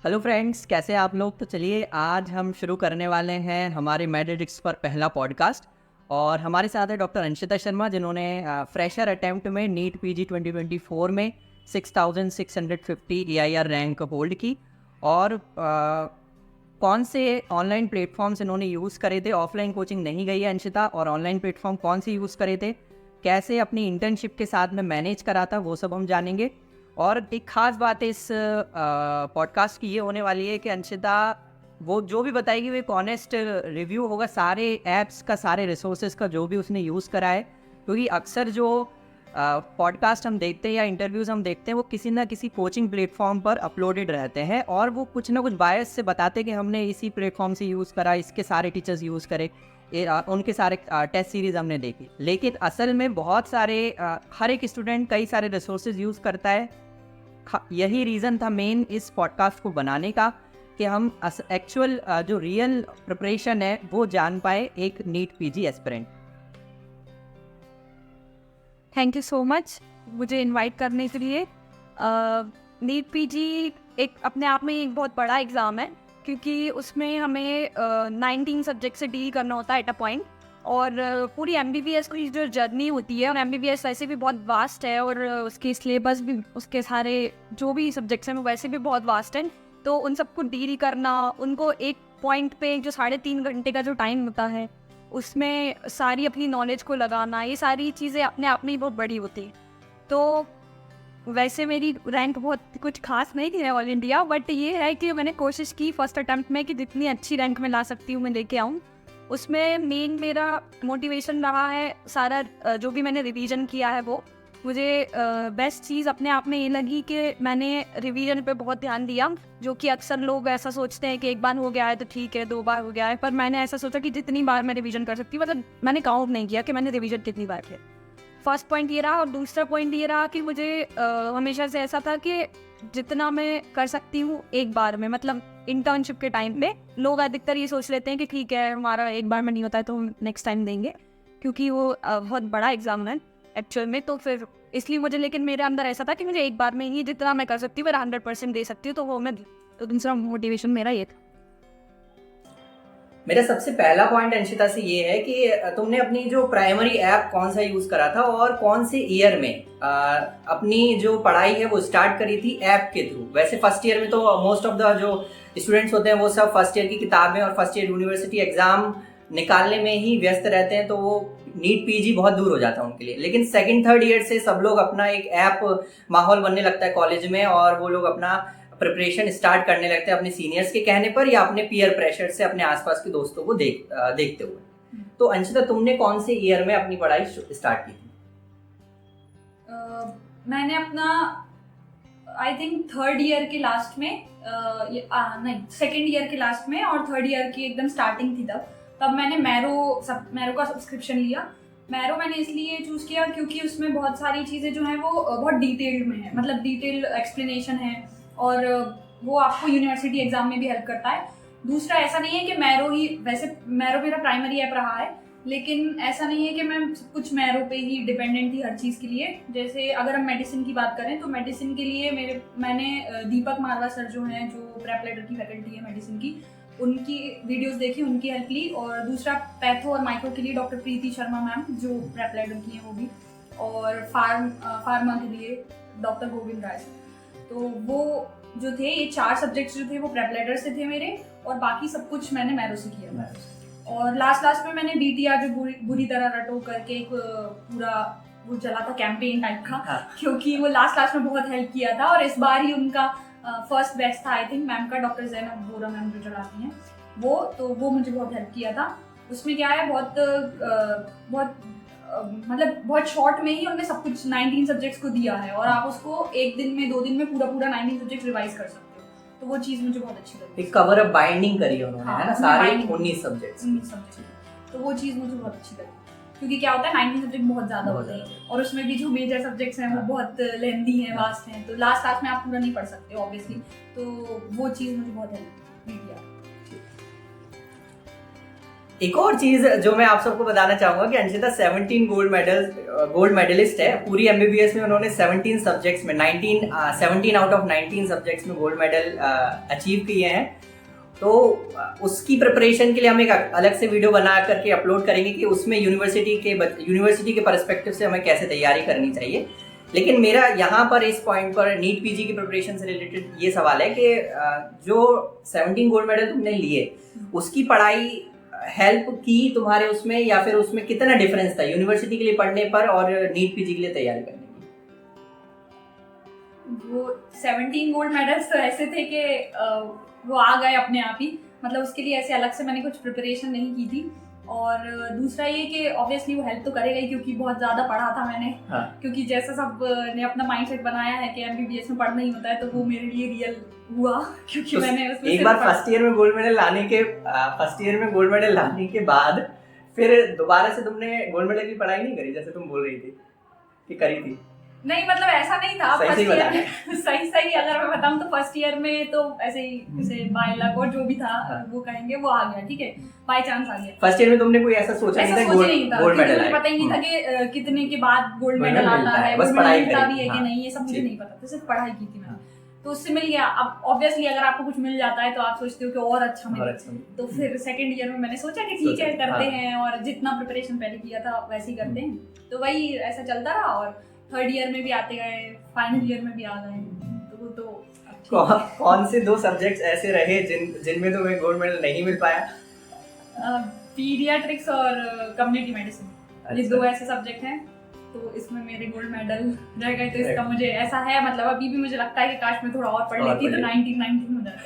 Hello friends, कैसे हैं आप लोग। तो चलिए आज हम शुरू करने वाले हैं हमारे मैथमेटिक्स पर पहला पॉडकास्ट। और हमारे साथ है डॉक्टर अंशिता शर्मा, जिन्होंने फ्रेशर अटेम्प्ट में नीट पीजी 2024 में 6650 EIR रैंक होल्ड की। और कौन से ऑनलाइन प्लेटफॉर्म्स इन्होंने यूज़ करे थे। ऑफलाइन कोचिंग नहीं गई है अंशिता, और ऑनलाइन प्लेटफॉर्म कौन से यूज़ करे थे, कैसे अपनी इंटर्नशिप के साथ में मैनेज करा था, वो सब हम जानेंगे। और एक ख़ास बात इस पॉडकास्ट की ये होने वाली है कि अंशिता वो जो भी बताएगी वो एक ऑनेस्ट रिव्यू होगा सारे ऐप्स का, सारे रिसोर्सेज का, जो भी उसने यूज़ करा है। क्योंकि अक्सर जो पॉडकास्ट हम देखते हैं या इंटरव्यूज़ हम देखते हैं वो किसी ना किसी कोचिंग प्लेटफॉर्म पर अपलोडेड रहते हैं, और वो कुछ ना कुछ बायस से बताते हैं कि हमने इसी प्लेटफॉर्म से यूज़ करा, इसके सारे टीचर्स यूज़ करे, उनके सारे टेस्ट सीरीज़ हमने देखी। लेकिन असल में बहुत सारे हर एक स्टूडेंट कई सारे रिसोर्सेज यूज़ करता है। यही रीज़न था मेन इस पॉडकास्ट को बनाने का, कि हम एक्चुअल जो रियल प्रिपरेशन है वो जान पाए एक NEET PG aspirant. Thank you so much मुझे इनवाइट करने के लिए। नीट पीजी एक अपने आप में एक बहुत बड़ा एग्ज़ाम है, क्योंकि उसमें हमें 19 सब्जेक्ट से डील करना होता है एट अ पॉइंट। और पूरी MBBS की जो जर्नी होती है, और MBBS वैसे भी बहुत वास्ट है, और उसके सिलेबस भी, उसके सारे जो भी सब्जेक्ट्स हैं वो वैसे भी बहुत वास्ट हैं। तो उन सबको डील करना, उनको एक पॉइंट पे जो 3.5 घंटे का जो टाइम होता है उसमें सारी अपनी नॉलेज को लगाना, ये सारी चीज़ें अपने आप में ही बहुत बड़ी होती हैं। तो वैसे मेरी रैंक बहुत कुछ खास नहीं है ऑल इंडिया, बट ये है कि मैंने कोशिश की फर्स्ट अटैम्प्ट में कि जितनी अच्छी रैंक में ला सकती हूँ मैं लेके आऊँ। उसमें मेन मेरा मोटिवेशन रहा है सारा जो भी मैंने रिवीजन किया है वो। मुझे बेस्ट चीज़ अपने आप में ये लगी कि मैंने रिवीजन पे बहुत ध्यान दिया, जो कि अक्सर लोग ऐसा सोचते हैं कि एक बार हो गया है तो ठीक है, 2 बार हो गया है, पर मैंने ऐसा सोचा कि जितनी बार मैं रिवीजन कर सकती हूँ, मतलब मैंने काउंट नहीं किया कि मैंने रिवीजन कितनी बार किया। फर्स्ट पॉइंट ये रहा। और दूसरा पॉइंट ये रहा कि मुझे हमेशा से ऐसा था कि जितना मैं कर सकती हूँ एक बार में, मतलब इंटर्नशिप के टाइम पे लोग अधिकतर ये सोच लेते हैं कि ठीक है हमारा एक बार में नहीं होता है तो हम नेक्स्ट टाइम देंगे, क्योंकि वो बहुत बड़ा एग्जाम है एक्चुअल में। तो फिर इसलिए मुझे, लेकिन मेरे अंदर ऐसा था कि मुझे एक बार में ही जितना मैं कर सकती हूँ, मेरा 100% दे सकती हूँ, तो वो मैं, तो दूसरा मोटिवेशन मेरा ये था। मेरा सबसे पहला पॉइंट अंशिता से ये है कि तुमने अपनी जो प्राइमरी ऐप कौन सा यूज़ करा था, और कौन से ईयर में अपनी जो पढ़ाई है वो स्टार्ट करी थी ऐप के थ्रू। वैसे फर्स्ट ईयर में तो मोस्ट ऑफ द जो स्टूडेंट्स होते हैं वो सब फर्स्ट ईयर की किताबें और फर्स्ट ईयर यूनिवर्सिटी एग्जाम निकालने में ही व्यस्त रहते हैं, तो वो नीट पीजी बहुत दूर हो जाता है उनके लिए। लेकिन सेकंड थर्ड ईयर से सब लोग अपना एक ऐप माहौल बनने लगता है कॉलेज में, और वो लोग अपना प्रिपरेशन स्टार्ट करने लगते हैं अपने सीनियर्स के कहने पर या अपने पीयर प्रेशर से, अपने आसपास के दोस्तों को देखते हुए। तो अंशिता, तुमने कौन से ईयर में अपनी पढ़ाई स्टार्ट की थी? मैंने अपना आई थिंक थर्ड ईयर के लास्ट में नहीं, सेकेंड ईयर के लास्ट में, और थर्ड ईयर की एकदम स्टार्टिंग थी तब मैंने मैरो का सब्सक्रिप्शन लिया। मैरो मैंने इसलिए चूज़ किया क्योंकि उसमें बहुत सारी चीज़ें जो हैं वो बहुत डिटेल्ड में है, मतलब डिटेल एक्सप्लेनेशन है, और वो आपको यूनिवर्सिटी एग्जाम में भी हेल्प करता है। दूसरा, ऐसा नहीं है कि वैसे मैरो मेरा प्राइमरी ऐप रहा है, लेकिन ऐसा नहीं है कि मैं सब कुछ मैरो पे ही डिपेंडेंट थी हर चीज़ के लिए। जैसे अगर हम मेडिसिन की बात करें तो मेडिसिन के लिए मैंने दीपक मारवा सर जो हैं, जो प्रेप लेटर की फैकल्टी है मेडिसिन की, उनकी वीडियोस देखी, उनकी हेल्प ली। और दूसरा, पैथो और माइक्रो के लिए डॉक्टर प्रीति शर्मा मैम जो प्रेप लेटर की हैं वो भी, और फार्मा के लिए डॉक्टर गोविंद राय सर। तो वो जो थे, ये 4 सब्जेक्ट्स जो थे वो प्रेप लेटर से थे मेरे, और बाकी सब कुछ मैंने मैरो से किया। और लास्ट में मैंने DTR जो बुरी तरह रटो करके एक पूरा वो चला था कैंपेन टाइप का, क्योंकि वो लास्ट में बहुत हेल्प किया था। और इस बार ही उनका फर्स्ट बैच था आई थिंक मैम का, डॉक्टर जैनब बोरा मैम जो चलाती हैं वो मुझे बहुत हेल्प किया था। उसमें क्या है, मतलब बहुत शॉर्ट में ही उन्होंने सब कुछ 19 सब्जेक्ट्स को दिया है, और आप उसको एक दिन में 2 दिन में पूरा 19 सब्जेक्ट्स रिवाइज कर सकते हो। तो वो चीज़ मुझे बहुत अच्छी लगी। एक कवर अप बाइंडिंग करी है उन्होंने, है ना, सारे 19 सब्जेक्ट्स। तो वो चीज़ मुझे बहुत अच्छी लगी, क्योंकि क्या होता है 19 सब्जेक्ट बहुत ज़्यादा होते हैं, और उसमें भी जो मेजर सब्जेक्ट्स हैं वो बहुत लेंथी हैं, वास्ट हैं, तो लास्ट में आप पूरा नहीं पढ़ सकते ऑब्वियसली। तो वो चीज़ मुझे बहुत हेल्प किया। एक और चीज जो मैं आप सबको बताना चाहूंगा कि अंशिता 17 गोल्ड मेडलिस्ट है पूरी एमबीबीएस में। उन्होंने 17 सब्जेक्ट्स में 17 आउट ऑफ 19 सब्जेक्ट्स में गोल्ड मेडल अचीव किए हैं। तो उसकी प्रिपरेशन के लिए हम एक अलग से वीडियो बना करके अपलोड करेंगे कि उसमें यूनिवर्सिटी के पर्सपेक्टिव से हमें कैसे तैयारी करनी चाहिए। लेकिन मेरा यहाँ पर इस पॉइंट पर नीट पीजी की प्रिपरेशन से रिलेटेड ये सवाल है कि जो 17 गोल्ड मेडल तुमने लिए उसकी पढ़ाई हेल्प की तुम्हारे उसमें, या फिर उसमें कितना डिफरेंस था यूनिवर्सिटी के लिए पढ़ने पर और नीट पीजी के लिए तैयारी करने की? वो 17 गोल्ड मेडल्स तो ऐसे थे कि वो आ गए अपने आप ही, मतलब उसके लिए ऐसे अलग से मैंने कुछ प्रिपरेशन नहीं की थी। और दूसरा ये कि ऑब्वियसली वो हेल्प तो करेगा ही, क्योंकि बहुत ज़्यादा पढ़ा था मैंने। हाँ। क्योंकि जैसा सब ने अपना माइंडसेट बनाया है कि एमबीबीएस में पढ़ना ही होता है, तो वो मेरे लिए रियल हुआ क्योंकि मैंने उसमें एक बार फर्स्ट ईयर में गोल्ड मेडल लाने के बाद फिर दोबारा से तुमने गोल्ड मेडल की पढ़ाई नहीं करी जैसे तुम बोल रही थी कि करी थी? नहीं, मतलब ऐसा नहीं था। सही फर्स्ट ईयर बताया। में सही अगर मैं बताऊं तो फर्स्ट ईयर में तो ऐसे ही जैसे बाय लक और जो भी था वो कहेंगे वो आ गया, ठीक है, बाय चांस आ गया। फर्स्ट ईयर में तुमने कोई ऐसा सोचा नहीं था गोल्ड मेडल मुझे पता ही नहीं था कि कितने के बाद गोल्ड मेडल आता है, बस पढ़ाई मिलता भी है हाँ। कि नहीं, ये सब मुझे नहीं पता था, सिर्फ पढ़ाई की थी मैंने, तो उससे मिल गया। अब ऑब्वियसली अगर आपको कुछ मिल जाता है तो आप सोचते हो कि और अच्छा मिले, तो फिर सेकंड ईयर में मैंने सोचा कि ठीक है करते हैं, और जितना प्रिपरेशन पहले किया था वैसे ही करते हैं। तो वही ऐसा चलता रहा, और थर्ड ईयर में भी आते गए, फाइनल ईयर में भी आ गए, तो वो तो कौन से 2 सब्जेक्ट्स ऐसे रहे जिनमें तुम्हें गोल्ड मेडल नहीं मिल पाया? पीडियाट्रिक्स और कम्युनिटी मेडिसिन, ये 2 ऐसे सब्जेक्ट हैं, तो इसमें मेरे गोल्ड मेडल रह गए। तो इसका मुझे ऐसा है, मतलब अभी भी मुझे लगता है कि काश मैं थोड़ा और पढ़ लेती तो 19 हो जाता।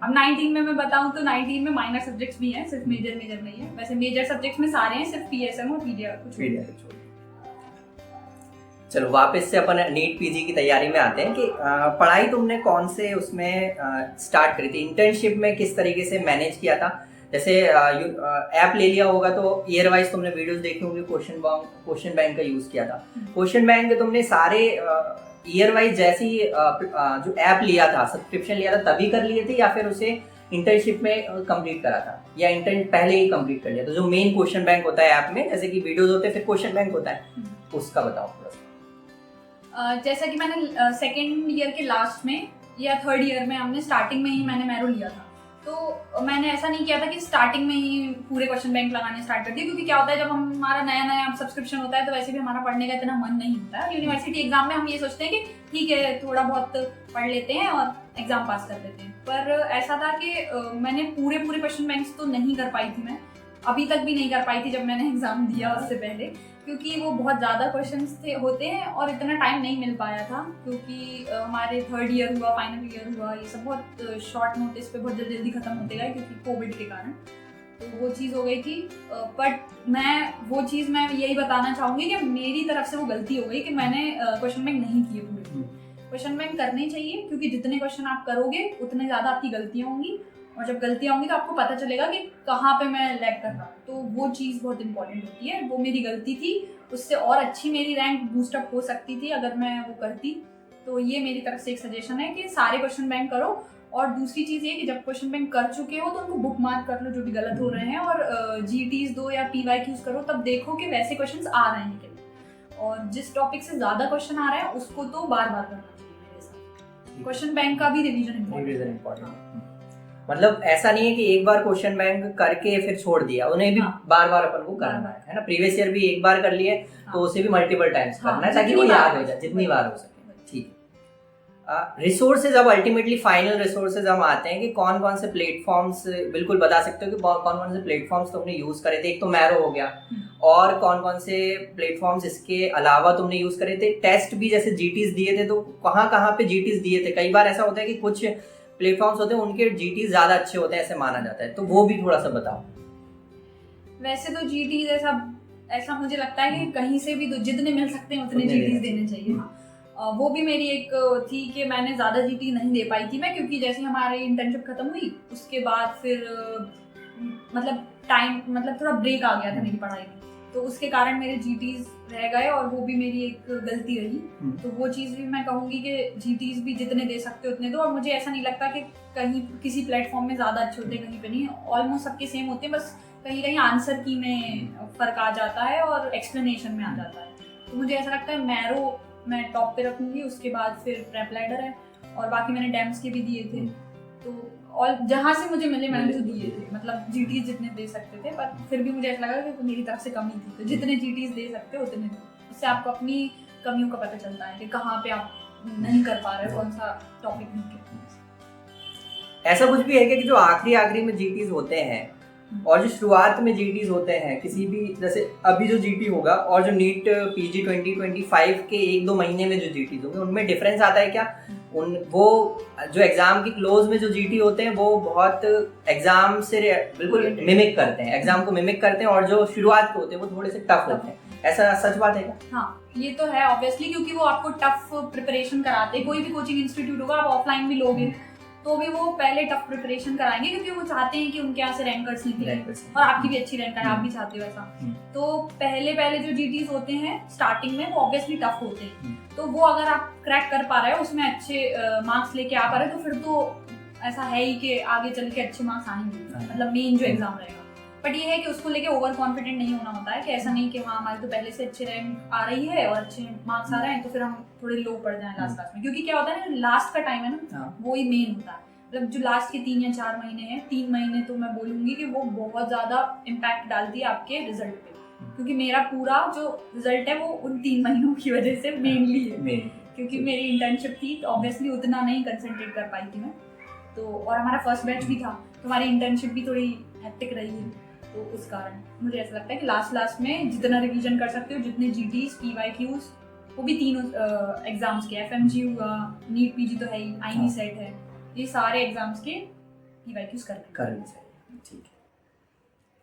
अब 19 में मैं बताऊं तो 19 में माइनर सब्जेक्ट्स भी हैं, सिर्फ मेजर नहीं है। वैसे मेजर सब्जेक्ट्स में सारे हैं, सिर्फ पीएसएम और पीडिया कुछ। चलो वापस से अपन नीट पीजी की तैयारी में आते हैं कि पढ़ाई तुमने कौन से उसमें स्टार्ट करी थी? इंटर्नशिप में किस तरीके से मैनेज किया था? जैसे ऐप ले लिया होगा तो ईयर वाइज तुमने वीडियोस देखी होंगी, क्वेश्चन बैंक का यूज किया था। क्वेश्चन बैंक तुमने सारे ईयर वाइज जैसी जो ऐप लिया था, सब्सक्रिप्शन लिया था तभी कर लिए थे, या फिर उसे इंटर्नशिप में कंप्लीट करा था, या इंटर्न पहले ही कंप्लीट कर लिया? तो जो मेन क्वेश्चन बैंक होता है ऐप में, जैसे कि वीडियोस होते हैं फिर क्वेश्चन बैंक होता है, उसका बताओ थोड़ा सा। जैसा कि मैंने सेकेंड ईयर के लास्ट में या थर्ड ईयर में हमने स्टार्टिंग में ही मैंने मैरो लिया था, तो मैंने ऐसा नहीं किया था कि स्टार्टिंग में ही पूरे क्वेश्चन बैंक लगाने स्टार्ट कर दिए, क्योंकि क्या होता है जब हमारा नया सब्सक्रिप्शन होता है तो वैसे भी हमारा पढ़ने का इतना मन नहीं होता है। यूनिवर्सिटी एग्जाम में हम ये सोचते हैं कि ठीक है थोड़ा बहुत पढ़ लेते हैं और एग्जाम पास कर लेते हैं, पर ऐसा था कि मैंने पूरे क्वेश्चन बैंक्स तो नहीं कर पाई थी, मैं अभी तक भी नहीं कर पाई थी जब मैंने एग्जाम दिया उससे पहले, क्योंकि वो बहुत ज़्यादा क्वेश्चंस होते हैं और इतना टाइम नहीं मिल पाया था, क्योंकि हमारे थर्ड ईयर हुआ, फाइनल ईयर हुआ, ये सब बहुत शॉर्ट नोटिस पे बहुत जल्दी खत्म होते गए क्योंकि कोविड के कारण, तो वो चीज़ हो गई थी। बट मैं यही बताना चाहूँगी कि मेरी तरफ से वो गलती हो गई कि मैंने क्वेश्चन बैंक नहीं किए पूरे। क्वेश्चन बैंक करने चाहिए, क्योंकि जितने क्वेश्चन आप करोगे उतने ज़्यादा आपकी गलतियाँ होंगी, और जब गलतियाँ होंगी तो आपको पता चलेगा कि कहाँ पे मैं लैग कर रहा हूँ, तो वो चीज़ बहुत इंपॉर्टेंट होती है। वो मेरी गलती थी, उससे और अच्छी मेरी रैंक बूस्टअप हो सकती थी अगर मैं वो करती। तो ये मेरी तरफ से एक सजेशन है कि सारे क्वेश्चन बैंक करो, और दूसरी चीज़ ये कि जब क्वेश्चन बैंक कर चुके हो तो उनको बुक मार्क कर लो जो भी गलत हो रहे हैं, और जीटीज दो या PYQs करो, तब देखो कि वैसे क्वेश्चन आ रहे हैं कि नहीं, और जिस टॉपिक से ज़्यादा क्वेश्चन आ रहे हैं उसको तो बार करना चाहिए मेरे साथ। क्वेश्चन बैंक का भी रिवीजन इम्पोर्टेंट। मतलब ऐसा नहीं है कि एक बार क्वेश्चन बैंक करके फिर छोड़ दिया, उन्हें भी बार अपन को करना है ना। प्रीवियस ईयर भी एक बार कर लिए तो उसे भी मल्टीपल टाइम्स करना है ताकि वो याद हो जाए, जितनी बार हो सके। ठीक है। रिसोर्सेज, अब अल्टीमेटली फाइनल रिसोर्सेज हम आते हैं कि कौन कौन से प्लेटफॉर्म्स, बिल्कुल बता सकते हो कि कौन कौन से प्लेटफॉर्म्स तुमने यूज करे थे? एक तो मैरो हो गया, और कौन कौन से प्लेटफॉर्म्स इसके अलावा तुमने यूज करे थे? टेस्ट भी जैसे जीटीज दिए थे तो कहाँ पे जीटीज दिए थे? कई बार ऐसा होता है कि कुछ प्लेटफॉर्म्स होते हैं उनके जीटी ज्यादा अच्छे होते हैं ऐसे माना जाता है, तो वो भी थोड़ा सा बताओ। वैसे तो जीटी ऐसा मुझे लगता है कि कहीं से भी जितने मिल सकते हैं उतने जीटीज देने चाहिए। वो भी मेरी एक थी कि मैंने ज़्यादा जीटी नहीं दे पाई थी मैं, क्योंकि जैसे हमारी इंटर्नशिप खत्म हुई उसके बाद फिर मतलब थोड़ा ब्रेक आ गया था मेरी पढ़ाई में, तो उसके कारण मेरे जीटीज रह गए, और वो भी मेरी एक गलती रही। तो वो चीज़ भी मैं कहूँगी कि जीटीज भी जितने दे सकते हो उतने दो, और मुझे ऐसा नहीं लगता कि कहीं किसी प्लेटफॉर्म में ज़्यादा अच्छे होते हैं कहीं पे नहीं, ऑलमोस्ट सबके सेम होते हैं, बस कहीं कहीं आंसर की में फर्क आ जाता है और एक्सप्लेनेशन में आ जाता है। तो मुझे ऐसा लगता है मैरो मैं टॉप पे रखूंगी, उसके बाद फिर प्रेप लैडर है, और बाकी मैंने डेम्स के भी दिए थे। तो और जहाँ से मुझे मिले मैंने तो दिए थे, मतलब जीटीज जितने दे सकते थे, पर फिर भी मुझे ऐसा लगा कि मेरी तरफ से कमी थी, तो जितने जीटीज दे सकते हो उतने दो। उससे आपको अपनी कमियों का पता चलता है कि कहाँ पे आप नहीं कर पा रहे हो, कौन सा टॉपिक नहीं कर। ऐसा कुछ भी है कि जो आखिरी में जीटीज होते हैं और जो शुरुआत में जीटीज होते हैं किसी भी, जैसे अभी जो जीटी होगा और जो नीट पीजी 2025 के 1-2 महीने में जो जीटीज होंगे उनमें डिफरेंस आता है क्या? वो जो एग्जाम की क्लोज में जो जीटी होते हैं वो बहुत एग्जाम से बिल्कुल मिमिक करते हैं, एग्जाम को मिमिक करते हैं, और जो शुरुआत के होते हैं वो थोड़े से टफ होते हैं। ऐसा सच बात है क्या? हाँ, ये तो है ऑब्वियसली, क्योंकि वो आपको टफ प्रिपरेशन कराते हैं। कोई भी कोचिंग इंस्टीट्यूट होगा, आप ऑफलाइन भी लोगे तो भी वो पहले टफ प्रिपरेशन कराएंगे, क्योंकि वो चाहते हैं कि उनके यहाँ से रैंकर्स निकले और आपकी भी अच्छी रैंक आए, आप भी चाहते हो ऐसा। तो पहले जो जीटीज होते हैं स्टार्टिंग में वो ऑब्वियसली टफ होते हैं, तो वो अगर आप क्रैक कर पा रहे हो, उसमें अच्छे मार्क्स लेके आ पा रहे हो, तो फिर तो ऐसा है ही कि आगे चल के अच्छे मार्क्स आएंगे, मतलब मेन जो एग्जाम रहेगा। बट ये है कि उसको लेके ओवर कॉन्फिडेंट नहीं होना होता है, कि ऐसा नहीं कि हाँ हमारे तो पहले से अच्छे रैंक आ रही है और अच्छे मार्क्स आ रहे हैं तो फिर हम थोड़े लो पड़ जाएं लास्ट में। क्योंकि क्या होता है ना, लास्ट का टाइम है ना, वो ही मेन होता है। मतलब जो लास्ट के 3 या 4 महीने हैं, 3 महीने तो मैं बोलूंगी कि वो बहुत ज्यादा इम्पैक्ट डालती है आपके रिजल्ट पे, क्योंकि मेरा पूरा जो रिजल्ट है वो उन 3 महीनों की वजह से मेनली है। क्योंकि मेरी इंटर्नशिप थी तो ऑब्वियसली उतना नहीं कंसंट्रेट कर पाई थी मैं, तो और हमारा फर्स्ट बैच भी था, तो हमारी इंटर्नशिप भी थोड़ी हेक्टिक रही है। तो उस कारण मुझे ऐसा लगता है कि लास्ट में जितना रिवीजन कर सकते हो, जितने जीटीज, पीवाईक्यूज, वो भी तीनों एग्जाम्स के, एफएमजी हुआ, नीट पीजी तो है ही, आईनी सेट है, ये सारे एग्जाम्स के पीवाईक्यूज करने चाहिए। ठीक है।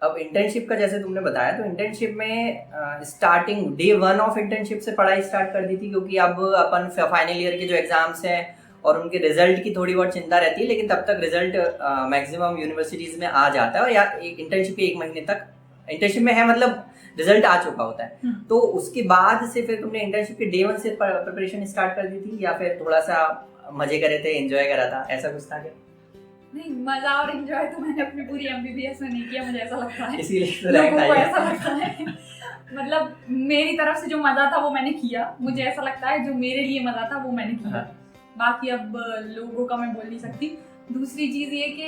अब इंटर्नशिप का जैसे तुमने बताया, तो इंटर्नशिप में स्टार्टिंग डे 1 ऑफ इंटर्नशिप से पढ़ाई स्टार्ट कर दी थी, क्योंकि अब अपन फाइनल ईयर के जो एग्जाम्स हैं और उनके रिजल्ट की थोड़ी बहुत चिंता रहती है, लेकिन तब तक रिजल्ट मैक्सिमम यूनिवर्सिटीज में आ जाता है, और या इंटर्नशिप के 1 महीने तक इंटर्नशिप में है, मतलब रिजल्ट आ चुका होता है। तो उसके बाद से फिर तुमने इंटर्नशिप के डे 1 से प्रिपरेशन स्टार्ट कर दी थी, या फिर थोड़ा सा मजे करे थे, एंजॉय करा था, ऐसा कुछ था क्या? नहीं, मजा और एंजॉय तो मैंने अपनी पूरी एमबीबीएस में नहीं किया, मुझे ऐसा लगता है, इसीलिए लोगों को ऐसा लगता है। मतलब मेरी तरफ से जो मजा था वो मैंने किया, मुझे ऐसा लगता है जो मेरे लिए मजा था वो मैंने किया। बाकी अब लोगों का मैं बोल नहीं सकती। दूसरी चीज ये कि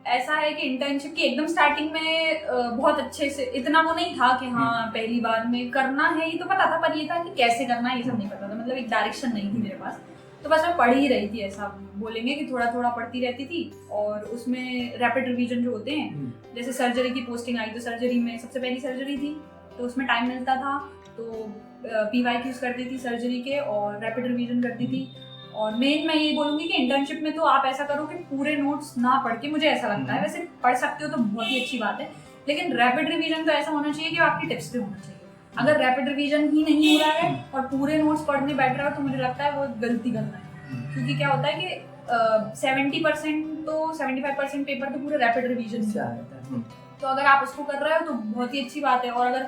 ऐसा है कि इंटर्नशिप की एकदम स्टार्टिंग में बहुत अच्छे से इतना वो नहीं था कि हाँ पहली बार में करना है, ये तो पता था, पर ये था कि कैसे करना है ये सब नहीं पता था, मतलब एक डायरेक्शन नहीं थी मेरे पास। तो बस मैं पढ़ ही रही थी, ऐसा बोलेंगे कि थोड़ा थोड़ा पढ़ती रहती थी। और उसमें रैपिड रिवीजन जो होते हैं, जैसे सर्जरी की पोस्टिंग आई तो सर्जरी में सबसे पहली सर्जरी थी, तो उसमें टाइम मिलता था तो पीवाईक्यूज करती थी सर्जरी के और रैपिड रिवीजन करती थी। और मेन मैं ये बोलूँगी कि इंटर्नशिप में तो आप ऐसा करो कि पूरे नोट्स ना पढ़ के, मुझे ऐसा लगता है, वैसे पढ़ सकते हो तो बहुत ही अच्छी बात है, लेकिन रैपिड रिवीजन तो ऐसा होना चाहिए कि आपकी टिप्स पे होना चाहिए। अगर रैपिड रिवीजन ही नहीं हो रहा है और पूरे नोट्स पढ़ने बैठ रहा है तो मुझे लगता है वो गलती करना है। क्योंकि क्या होता है कि 70% तो 75% पेपर तो पूरे रैपिड रिवीजन से आता है, तो अगर आप उसको कर रहे हो तो बहुत ही अच्छी बात है, और अगर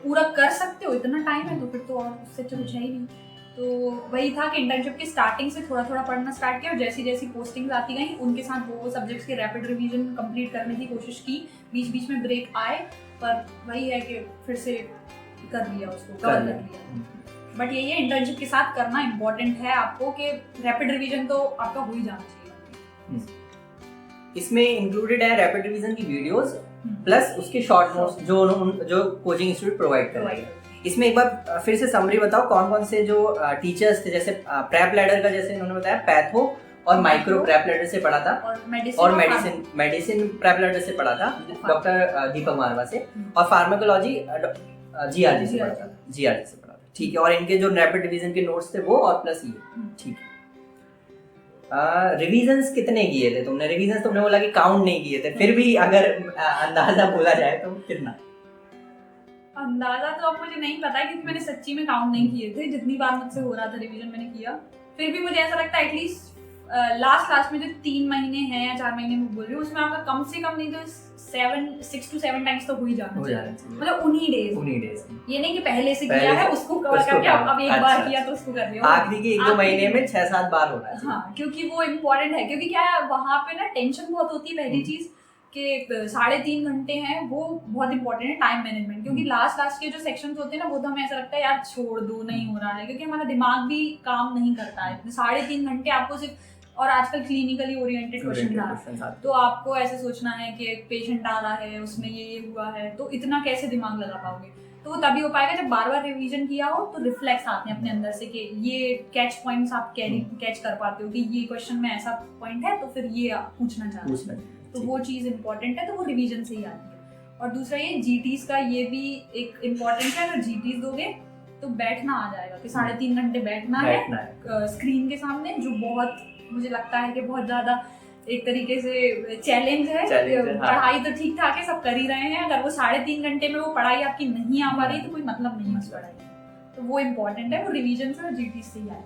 पूरा कर सकते हो, इतना टाइम है, तो फिर तो और उससे अच्छा कुछ है ही नहीं। तो वही था कि इंटर्नशिप की स्टार्टिंग से थोड़ा थोड़ा पढ़ना स्टार्ट किया, और जैसी जैसी पोस्टिंग्स आती गई उनके साथ वो सब्जेक्ट्स के रैपिड रिवीजन कंप्लीट करने की कोशिश की। बीच बीच में ब्रेक आए, पर वही है कि फिर से कर लिया, उसको कवर कर लिया। बट यही है, इंटर्नशिप के साथ करना इम्पोर्टेंट है आपको, कि रैपिड रिवीजन तो आपका हो ही जाना चाहिए। इसमें इंक्लूडेड है रैपिड रिवीजन की वीडियोस प्लस उसके शॉर्ट नोट्स जो कोचिंग इंस्टीट्यूट प्रोवाइड कर रही है। इसमें एक बार फिर से समरी बताओ, कौन कौन से जो टीचर्स थे, जैसे प्रेप लैडर का जैसे इन्होंने बताया, पैथो और माइक्रो प्रेप लैडर से पढ़ा था, और मेडिसिन प्रेप लैडर से पढ़ा था डॉक्टर दीपक मारवा से, और फार्माकोलॉजी जीआरडी से पढ़ा था। ठीक है, और इनके जो रैपिड रिवीजन के नोट्स थे वो, और प्लस ये। ठीक है। रिवीजन्स कितने किए थे तुमने? रिवीजन्स तुमने बोला कि काउंट नहीं किए थे, फिर भी अगर अंदाजा बोला जाए तो कितना? अंदाजा तो अब मुझे नहीं पता है, क्योंकि मैंने सच्ची में काउंट नहीं किए थे। जितनी बार मुझसे हो रहा था रिवीजन मैंने किया, फिर भी मुझे ऐसा लगता है एटलीस्ट लास्ट में जो 3 महीने हैं या 4 महीने में बोल रही हूँ, उसमें आपका कम से कम नहीं तो 6 to 7 टाइम्स तो हो ही जाना चाहिए, मतलब उन्हीं डेज। ये नहीं कि पहले से किया है उसको कवर करके अब एक बार किया तो उसको कर लिया, आखिरी के 1-2 महीने में 6-7 बार होना चाहिए। हाँ, क्योंकि वो इम्पोर्टेंट है, क्योंकि क्या है वहाँ पे ना टेंशन बहुत होती है। पहली चीज कि 3.5 घंटे हैं वो बहुत इंपॉर्टेंट है, टाइम मैनेजमेंट, क्योंकि लास्ट के जो सेक्शंस होते हैं ना वो तो हमें ऐसा लगता है यार छोड़ दो, नहीं हो रहा है, क्योंकि हमारा दिमाग भी काम नहीं करता है। 3.5 घंटे आपको सिर्फ, और आजकल क्लिनिकली ओरिएंटेड क्वेश्चन आ रहा है, तो आपको ऐसे सोचना है कि एक पेशेंट आ रहा है उसमें ये हुआ है, तो इतना कैसे दिमाग लगा पाओगे? तो वो तभी हो पाएगा जब बार बार रिवीजन किया हो, तो रिफ्लेक्स आते हैं अपने अंदर से कि ये कैच पॉइंट्स आप कैच कर पाते हो कि ये क्वेश्चन में ऐसा पॉइंट है तो फिर ये आप पूछना चाहते हैं, तो वो चीज़ इंपॉर्टेंट है, तो वो रिवीजन से ही आती है। और दूसरा ये जीटीज का, ये भी एक इम्पॉर्टेंट है, अगर जीटीज दोगे तो बैठना आ जाएगा कि 3.5 घंटे बैठना है स्क्रीन के सामने, जो बहुत मुझे लगता है कि बहुत ज़्यादा एक तरीके से चैलेंज है। पढ़ाई तो ठीक ठाक है, सब कर ही रहे हैं, अगर वो 3.5 घंटे में वो पढ़ाई आपकी नहीं आ पा रही तो कोई मतलब नहीं है उस पढ़ाई का, तो वो इम्पोर्टेंट है, वो रिवीजन से और जीटी से ही आए।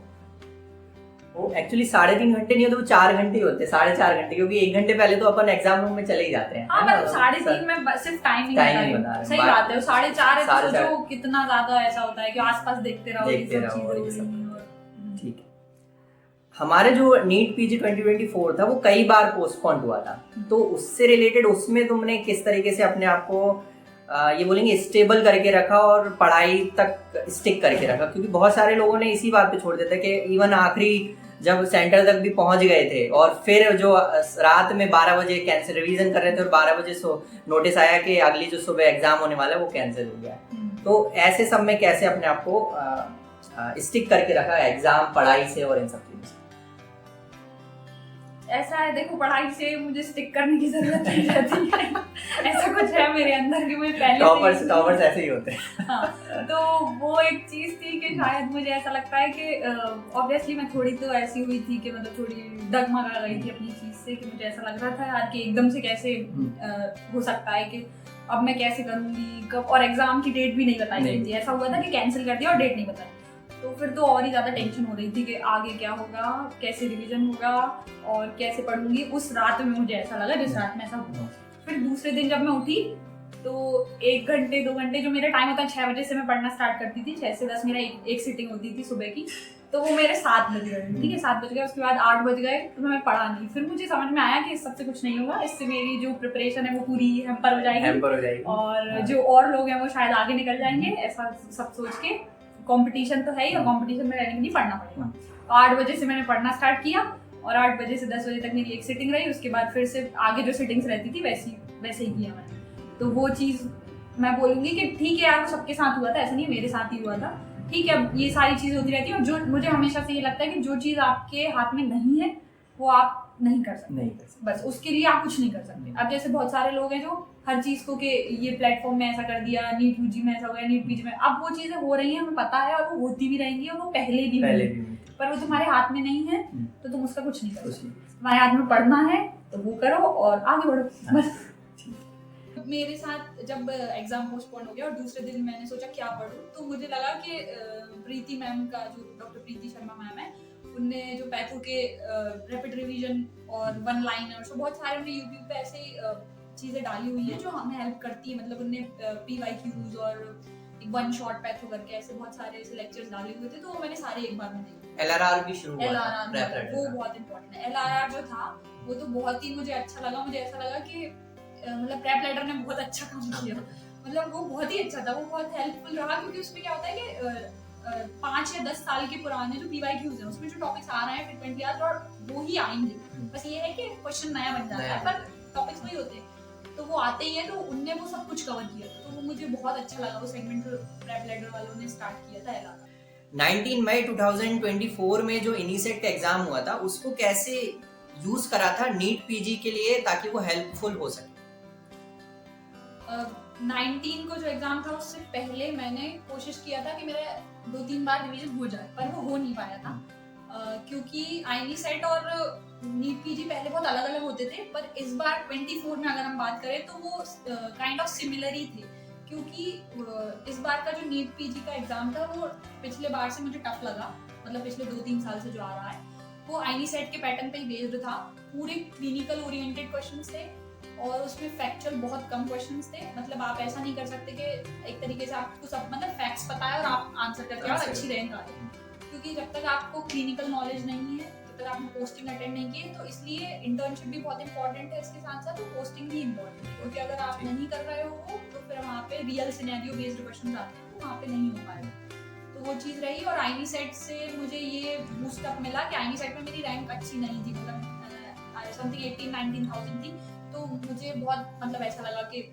वो एक्चुअली 3.5 घंटे नहीं होते, वो 4 घंटे ही होते हैं, 4.5 घंटे, क्योंकि 1 घंटे पहले तो अपन एग्जाम रूम में चले ही जाते हैं। हाँ, मतलब 3.5 में सिर्फ टाइम नहीं बता रहे, सही बात है। 4.5 है तो सोचो कितना ज्यादा ऐसा होता है कि आसपास देखते रहो ये सब चीजें। ठीक है, हमारे जो नीट पीजी 2024 था वो कई बार पोस्टपोन हुआ था, तो उससे रिलेटेड उसमें तुमने किस तरीके से अपने आप को ये बोलेंगे स्टेबल करके रखा और पढ़ाई तक स्टिक करके रखा? क्योंकि बहुत सारे लोगों ने इसी बात पे छोड़ दिया था कि इवन आखिरी जब सेंटर तक भी पहुंच गए थे और फिर जो रात में 12 बजे कैंसिल रिवीजन कर रहे थे और 12 बजे नोटिस आया कि अगली जो सुबह एग्जाम होने वाला है वो कैंसिल हो गया, तो ऐसे सब में कैसे अपने आप को स्टिक करके रखा एग्जाम, पढ़ाई से और इन सब चीजों से? ऐसा है, देखो पढ़ाई से मुझे स्टिक करने की जरूरत नहीं रहती है ऐसा कुछ है मेरे अंदर कि मुझे पहले टॉपर्स ऐसे ही होते हैं। हाँ, तो वो एक चीज थी कि शायद मुझे ऐसा लगता है कि ऑब्वियसली मैं थोड़ी तो ऐसी हुई थी कि मतलब थोड़ी डगमगा गई थी अपनी चीज से, कि मुझे ऐसा लग रहा था यार कि एकदम से कैसे हो सकता है कि अब मैं कैसे करूंगी कब, और एग्जाम की डेट भी नहीं बताई गई थी, ऐसा हुआ था कि कैंसिल कर दिया और डेट नहीं बताई, तो फिर तो और ही ज़्यादा टेंशन हो रही थी कि आगे क्या होगा, कैसे रिवीजन होगा और कैसे पढ़ूंगी। उस रात में मुझे ऐसा लगा जिस रात में ऐसा हुआ। फिर दूसरे दिन जब मैं उठी तो 1 घंटे 2 घंटे जो मेरा टाइम होता है, 6 बजे से मैं पढ़ना स्टार्ट करती थी, 6 से 10 मेरा एक सीटिंग होती थी सुबह की, तो वो मेरे 7 बज गए, ठीक है 7 बज गए, उसके बाद 8 बज गए, तो मैं पढ़ा नहीं। फिर मुझे समझ में आया कि इस सबसे कुछ नहीं होगा, इससे मेरी जो प्रिपरेशन है वो पूरी हैम्पर हो जाएगी और जो और लोग हैं वो शायद आगे निकल जाएंगे, ऐसा सब सोच के कंपटीशन तो है ही और कंपटीशन में रहने के लिए पढ़ना पड़ेगा। तो 8 बजे से मैंने पढ़ना स्टार्ट किया और 8 बजे से 10 बजे तक मेरी एक सिटिंग रही, उसके बाद फिर से आगे जो सिटिंग्स रहती थी वैसे ही किया मैंने। तो वो चीज़ मैं बोलूँगी कि ठीक है यार, वो सबके साथ हुआ था, ऐसा नहीं मेरे साथ ही हुआ था, ठीक है। ये सारी चीज़ें होती रहती हैं और जो मुझे हमेशा से ये लगता है कि जो चीज़ आपके हाथ में नहीं है वो आप नहीं कर सकते, बस उसके लिए आप कुछ नहीं कर सकते। अब जैसे बहुत सारे लोग हैं जो हर चीज़ को कि ये प्लेटफॉर्म में ऐसा कर दिया, नीट यूजी में ऐसा हो गया, नीट पीजी में, अब वो चीज़ें हो रही हैं, हमें पता है और वो होती भी रहेंगी और वो पहले भी हुई, पर वो तुम्हारे हाथ में नहीं है तो तुम उसका कुछ नहीं कर सकते। तुम्हारे हाथ में पढ़ना है तो वो करो और आगे बढ़ो बस। मेरे साथ जब एग्जाम पोस्टपोन हो गया और दूसरे दिन मैंने सोचा क्या पढूं, तो मुझे लगा कि प्रीति मैम का, जो डॉक्टर प्रीति शर्मा मैम है, उनने जो पैथो के रैपिड रिवीजन और वन लाइनर्स और बहुत सारे उन्हें यूट्यूब पे ऐसे चीज़ें डाली हुई हैं जो हमें हेल्प करती है। मतलब उनने PYQs और एक वन शॉट पैथो करके ऐसे बहुत सारे ऐसे लेक्चर्स डाले हुए थे, तो वो मैंने सारे एक बार में देखे। LRR भी शुरू हुआ, LRR वो बहुत इंपॉर्टेंट है। LRR जो था वो तो बहुत ही मुझे अच्छा लगा, मुझे ऐसा लगा कि मतलब प्रेप लेटर ने बहुत अच्छा काम किया, मतलब वो बहुत ही अच्छा था, वो बहुत हेल्पफुल रहा, क्योंकि उसमें क्या होता है कि 5 या 10 साल के पुराने जो PYQs हैं उसमें जो टॉपिक्स आ रहे हैं फ्रीक्वेंटली आज और वो ही आएंगे, बस ये है कि क्वेश्चन नया बन जाता है पर टॉपिक्स वही होते हैं, तो वो आते ही है, तो उनने वो सब कुछ कवर किया, तो वो मुझे बहुत अच्छा लगा। वो सेगमेंट प्रेप लेटर वालों ने स्टार्ट किया था LRR। 19 मई 2024 में जो इनीसेट का एग्जाम हुआ था उसको कैसे यूज करा था नीट पीजी के लिए ताकि वो हेल्पफुल हो सके? 19 को जो एग्जाम था उससे पहले मैंने कोशिश किया था कि मेरा 2-3 बार रिवीजन हो जाए, पर वो हो नहीं पाया था, क्योंकि आईनी सेट और नीट पीजी पहले बहुत अलग अलग होते थे, पर इस बार 24 में अगर हम बात करें तो वो काइंड ऑफ सिमिलर ही थे, क्योंकि इस बार का जो नीट पीजी का एग्जाम था वो पिछले बार से मुझे टफ लगा, मतलब पिछले 2-3 साल से जो आ रहा है वो आईनी सेट के पैटर्न पे ही बेस्ड था, पूरे क्लिनिकल ओरिएंटेड क्वेश्चंस थे और उसमें फैक्चुअल बहुत कम क्वेश्चंस थे। मतलब आप ऐसा नहीं कर सकते कि एक तरीके से आपको सब मतलब फैक्ट्स पता है और आप आंसर करके और अच्छी रैंक आ जाए, क्योंकि जब तक आपको क्लिनिकल नॉलेज नहीं है तब अगर आपने पोस्टिंग अटेंड नहीं की तो इसलिए इंटर्नशिप भी बहुत इंपॉर्टेंट है, इसके साथ साथ पोस्टिंग भी इंपॉर्टेंट है, क्योंकि अगर आप नहीं कर रहे हो तो फिर वहाँ पे रियल सिनेरियो बेस्ड क्वेश्चन आते हैं तो वहाँ पे नहीं हो पाएगा। तो वो चीज़ रही। और आईनी सेट से मुझे ये बूस्ट अप मिला कि आईनी सेट में मेरी रैंक अच्छी नहीं थी, मतलब समथिंग 18-19,000 थी, तो मुझे बहुत मतलब ऐसा लगा कि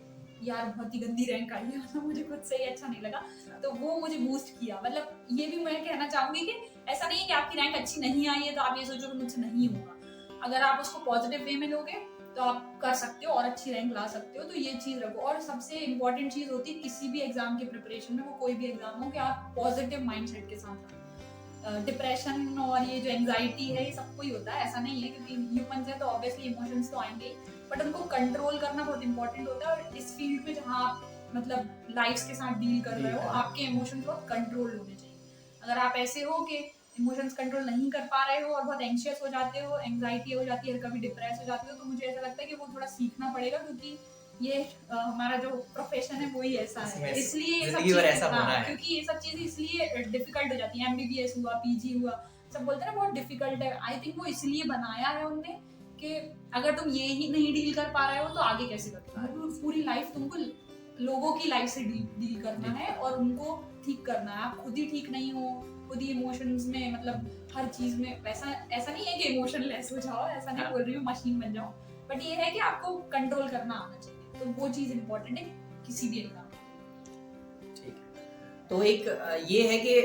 यार बहुत ही गंदी रैंक आई है, मतलब मुझे खुद से ही अच्छा नहीं लगा, तो वो मुझे बूस्ट किया। मतलब ये भी मैं कहना चाहूंगी कि ऐसा नहीं है कि आपकी रैंक अच्छी नहीं आई है तो आप ये सोचो कि मुझसे नहीं होगा, अगर आप उसको पॉजिटिव वे में लोगे तो आप कर सकते हो और अच्छी रैंक ला सकते हो, तो ये चीज़ रखो। और सबसे इम्पोर्टेंट चीज़ होती है किसी भी एग्जाम की प्रिपरेशन में, वो कोई भी एग्जाम हो, कि आप पॉजिटिव माइंडसेट के साथ रहो। डिप्रेशन और ये जो एंजाइटी है ये सबको ही होता है, ऐसा नहीं है, क्योंकि ह्यूमंस है तो ऑब्वियसली इमोशंस तो आएंगे, बट उनको कंट्रोल करना बहुत इंपॉर्टेंट होता है। और इस फील्ड में जहाँ आप मतलब लाइफ के साथ डील कर रहे हो, आपके इमोशंस बहुत कंट्रोल होने चाहिए। अगर आप ऐसे हो कि इमोशंस कंट्रोल नहीं कर पा रहे हो और बहुत एंशियस हो जाते हो, एंजाइटी हो जाती है, कभी डिप्रेस हो जाते हो, तो मुझे ऐसा लगता है कि वो थोड़ा सीखना पड़ेगा, क्योंकि ये हमारा जो प्रोफेशन है वही ऐसा है, इसलिए ये सब चीजें, क्योंकि ये सब चीजें इसलिए डिफिकल्ट हो जाती है। एमबीबीएस हुआ, पीजी हुआ, सब बोलते हैं ना बहुत डिफिकल्ट है, आई थिंक वो इसलिए बनाया है उनने कि अगर तुम ये ही नहीं डील कर पा रहे हो तो आगे कैसे कर पा रहे हो। पूरी लाइफ तुमको लोगों की लाइफ से डील करना है और उनको ठीक करना है। आप खुद ही ठीक नहीं हो, खुद ही इमोशंस में, मतलब हर चीज में, वैसा ऐसा नहीं है कि इमोशनलेस हो जाओ, ऐसा नहीं बोल रही हूँ मशीन बन जाओ, बट ये है कि आपको कंट्रोल करना आना चाहिए, तो वो चीज इंपॉर्टेंट है किसी भी एग्जाम में। ठीक है, तो एक ये है कि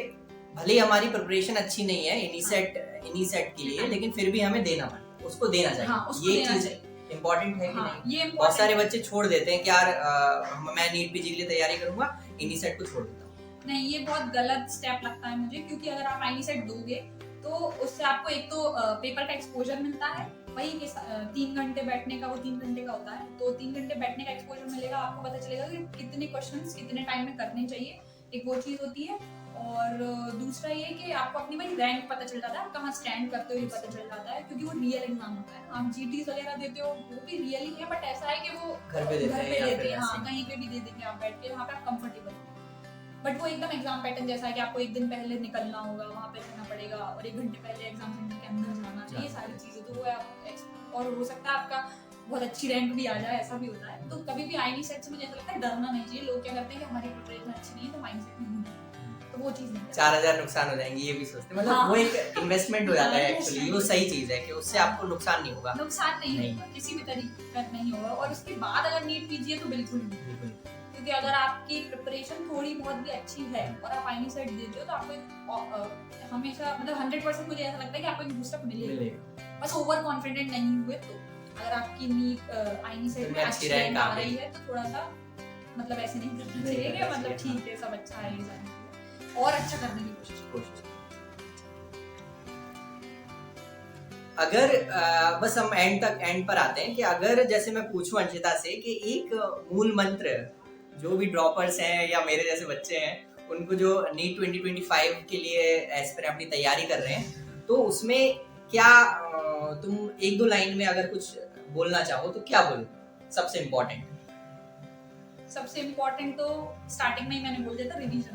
भले ही हमारी प्रिपरेशन अच्छी नहीं है इनी सेट के लिए, लेकिन फिर भी हमें देना पड़ेगा, उसको देना चाहिए। हाँ, उसको ये देना चीज चाहिए। इम्पोर्टेंट है कि हाँ, नहीं? ये बहुत सारे बच्चे छोड़ देते हैं कि यार मैं नीट पीजी के लिए तैयारी करूंगा, इनी सेट को छोड़ देता हूँ। नहीं, ये बहुत गलत स्टेप लगता है मुझे, क्योंकि अगर आप आईनी सेट दोगे तो उससे आपको एक तो पेपर का एक्सपोजर मिलता है, वही कि 3 घंटे बैठने का, वो 3 घंटे का होता है, तो 3 घंटे बैठने का एक्सपोजर मिलेगा, आपको पता चलेगा कि कितने क्वेश्चंस कितने टाइम में करने चाहिए, एक वो चीज़ होती है। और दूसरा ये कि आपको अपनी भाई रैंक पता चल जाता है, आप कहाँ स्टैंड करते हो ये पता चल जाता है, क्योंकि वो रियल एग्जाम होता है। आप जीटीज वगैरह देते हो वो भी रियल ही है, बट ऐसा है कि वो घर पे देते हैं, हाँ, कहीं पे भी दे देंगे आप बैठ के, वहाँ पे आप कंफर्टेबल हो, बट वो एकदम एग्जाम पैटर्न जैसा है कि आपको एक दिन पहले निकलना होगा, वहाँ पे रहना पड़ेगा, और 1 घंटे पहले एग्जाम सेंटर के अंदर जाना चाहिए, सारी चीजें, तो वो है और हो सकता है आपका बहुत अच्छी रैंक भी आ जाए, ऐसा भी होता है। तो कभी भी आईनी सेट से मुझे ऐसा लगता है डरना नहीं चाहिए। लोग क्या करते हैं कि हमारी प्रिपरेशन अच्छी नहीं है तो माइंडसेट नहीं है, तो वो चीज नहीं, 4000 नुकसान हो जाएंगे ये भी सोचते हैं, मतलब वो एक इन्वेस्टमेंट हो जाता है एक्चुअली, वो सही चीज है कि उससे आपको नुकसान नहीं होगा, नुकसान नहीं होगा, किसी भी तरीके का नहीं होगा। और उसके बाद अगर नीट कीजिए तो बिल्कुल नहीं, क्योंकि अगर आपकी प्रिपरेशन थोड़ी बहुत भी अच्छी है और आप आईनी सेट देते हो तो आपको हमेशा मतलब 100% मुझे ऐसा लगता है कि आपको एक बूस्टअप मिलेगा। बस ओवर कॉन्फिडेंट नहीं हुए तो, अगर आपकी नीट आईनी सेट में अच्छी रैंक आ रही है तो थोड़ा सा मतलब ऐसे नहीं करना चाहिए कि मतलब ठीक है सब अच्छा है, और अच्छा करने की कोशिश। अगर बस हम एंड पर आते हैं कि अगर जैसे मैं पूछूं अंशिता से कि एक मूल मंत्र जो भी ड्रॉपर्स हैं या मेरे जैसे बच्चे हैं उनको जो नीट 2025 के लिए एस्पिरेंट अपनी तैयारी कर रहे हैं, तो उसमें क्या तुम 1-2 लाइन में अगर कुछ बोलना चाहो तो क्या बोलो? सबसे इम्पोर्टेंट तो स्टार्टिंग में ही मैंने बोल दिया था, रिवीजन,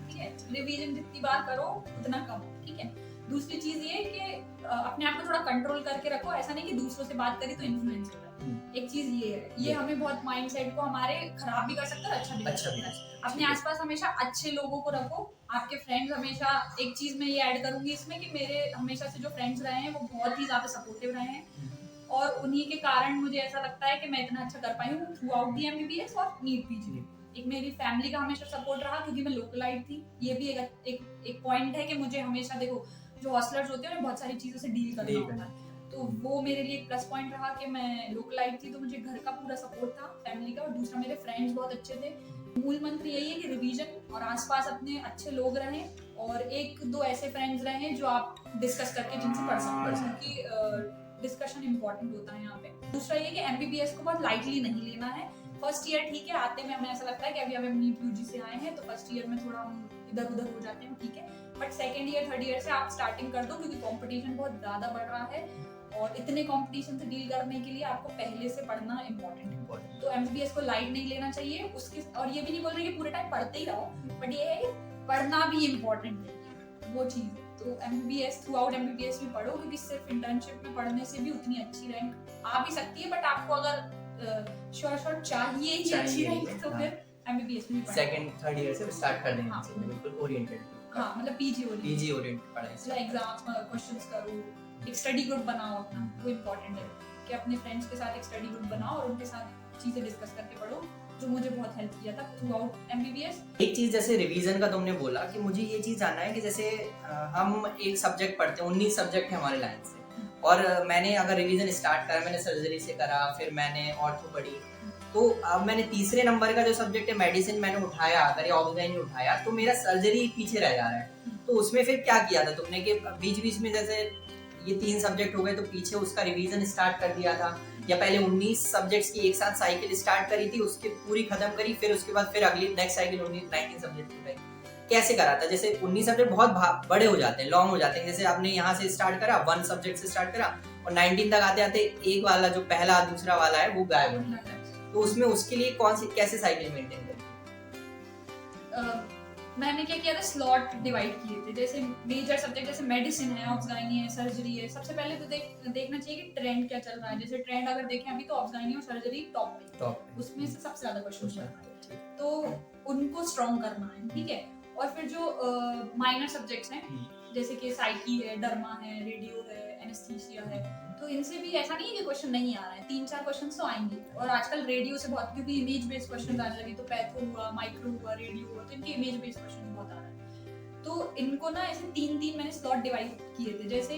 ठीक है, रिवीजन जितनी बार करो उतना कम, ठीक है। दूसरी चीज ये कि अपने आप को थोड़ा कंट्रोल करके रखो, ऐसा नहीं कि दूसरों से बात करी तो इन्फ्लुएंस हो जाए, एक चीज ये है, ये हमें बहुत माइंडसेट को हमारे खराब भी कर सकता है, अच्छा भी कर सकता है। अपने आसपास हमेशा अच्छे लोगों को रखो, आपके फ्रेंड्स हमेशा, एक चीज मैं ये ऐड करूंगी इसमें कि मेरे हमेशा से जो फ्रेंड्स रहे हैं वो बहुत ही ज्यादा सपोर्टिव रहे हैं, और उन्हीं के कारण मुझे ऐसा लगता है कि मैं इतना अच्छा कर पाई हूँ थ्रू आउट दी एमबीबीएस और नीट पीजी। एक मेरी फैमिली का हमेशा सपोर्ट रहा, क्योंकि मैं लोकलाइट थी, ये भी एक पॉइंट है कि मुझे हमेशा, देखो जो हॉस्टलर्स होते हैं उन्हें बहुत सारी चीजों से डील करना होता है, तो वो मेरे लिए एक प्लस पॉइंट रहा कि मैं लोकलाइट थी, तो मुझे घर का पूरा सपोर्ट था, फैमिली का, और दूसरा मेरे फ्रेंड्स बहुत अच्छे थे। मूल मंत्र यही है कि रिवीजन और आसपास अपने अच्छे लोग रहें, और 1-2 ऐसे फ्रेंड्स रहें जो आप डिस्कस करके जिनसे पढ़ सकते हो, क्योंकि डिस्कशन इंपॉर्टेंट होता है यहाँ पे। दूसरा ये कि एमबीबीएस को बहुत लाइटली नहीं लेना है। फर्स्ट ईयर ठीक है, आते में हमें ऐसा लगता है कि अभी हम नीट यूजी से आए हैं तो फर्स्ट ईयर में थोड़ा हम इधर उधर हो जाते हैं, ठीक है, but second year third year से आप स्टार्टिंग कर दो, क्योंकि कंपटीशन बहुत ज्यादा बढ़ रहा है, और इतने कंपटीशन से डील करने के लिए आपको पहले से पढ़ना इम्पोर्टेंट है। तो एमबीबीएस को लाइट नहीं लेना चाहिए उसके, और ये भी नहीं बोल रहे कि पूरे टाइम पढ़ते ही रहो, बट ये है कि पढ़ना भी इम्पोर्टेंट है, वो चीज है। तो MBBS थ्रू आउट MBBS भी पढ़ो, क्योंकि सिर्फ इंटर्नशिप में पढ़ने से भी उतनी अच्छी रैंक आ भी सकती है, बट आपको अगर शॉर्ट चाहिए ही अच्छी रैंक तो हाँ। फिर MBBS में भी पढ़ो। सेकंड थर्ड ईयर से स्टार्ट कर देना हाँ। चाहिए, बिल्कुल ओरिएंटेड। हाँ, मतलब PG पीजी ओरिएंटेड पढ़ाई मतलब एग्जाम्स में क्वेश्चंस करो, एक स्टडी ग्रुप बनाओ अपना, वो इम्पोर्टेंट है कि अपने फ्रेंड्स के साथ एक स्टडी ग्रुप बनाओ और उनके साथ चीजें डिस्कस करके पढ़ो, जो मुझे बहुत हेल्प किया था थ्रू आउट MBBS। एक चीज जैसे रिवीजन का तुमने बोला कि मुझे ये चीज जानना है कि जैसे हम एक सब्जेक्ट पढ़ते हैं, 19 सब्जेक्ट है हमारे लाइन से, और मैंने अगर रिवीजन स्टार्ट करा, मैंने सर्जरी से करा, फिर मैंने ऑर्थो पढ़ी, तो अब मैंने तीसरे नंबर का जो सब्जेक्ट है मेडिसिन मैंने उठाया, अगर ये ऑब्ज़र्व उठाया तो मेरा सर्जरी पीछे रह जा रहा है। तो उसमें फिर क्या किया था तुमने कि बीच बीच में जैसे ये 3 सब्जेक्ट हो गए तो पीछे उसका रिवीजन स्टार्ट कर दिया था, या पहले 19 सब्जेक्ट्स की एक साथ साइकिल स्टार्ट करी थी, उसकी पूरी खत्म करी, फिर उसके बाद फिर अगली नेक्स्ट साइकिल 19 सब्जेक्ट की उठाई, कैसे करा था? जैसे 19 सब्जेक्ट बहुत बड़े हो जाते हैं, लॉन्ग हो जाते हैं, जैसे आपने यहाँ से स्टार्ट करा 1 सब्जेक्ट से स्टार्ट करा और 19 तक आते आते एक वाला जो पहला दूसरा वाला है वो गायब हो जाता है, तो उसमें उसके लिए कौन सी कैसे साइकिल मेंटेन करें? मैंने क्या किया था, स्लॉट डिवाइड किए थे। जैसे मेजर सब्जेक्ट जैसे मेडिसिन है, ऑब्सगाइनी है, सर्जरी है, सबसे पहले तो देखना चाहिए कि ट्रेंड क्या चल रहा है। जैसे ट्रेंड अगर देखें अभी तो ऑब्सगाइनी और सर्जरी टॉप पे, उसमें से सबसे ज्यादा क्वेश्चन चल रहा है, तो उनको स्ट्रॉन्ग करना है, ठीक है। और फिर जो माइनर सब्जेक्ट्स हैं जैसे कि साइकी है, डर्मा है, रेडियो है, एनेस्थीसिया है, तो इनसे भी ऐसा नहीं है कि क्वेश्चन नहीं आ रहा है, 3-4 क्वेश्चन तो आएंगे। और आजकल रेडियो से बहुत, क्योंकि इमेज बेस्ड क्वेश्चन आने लगे, तो पैथो हुआ, माइक्रो हुआ, रेडियो हुआ, तो इनके इमेज बेस्ड क्वेश्चन बहुत आ रहा है। तो इनको ना ऐसे 3-3 मैंने स्लॉट डिवाइड किए थे। जैसे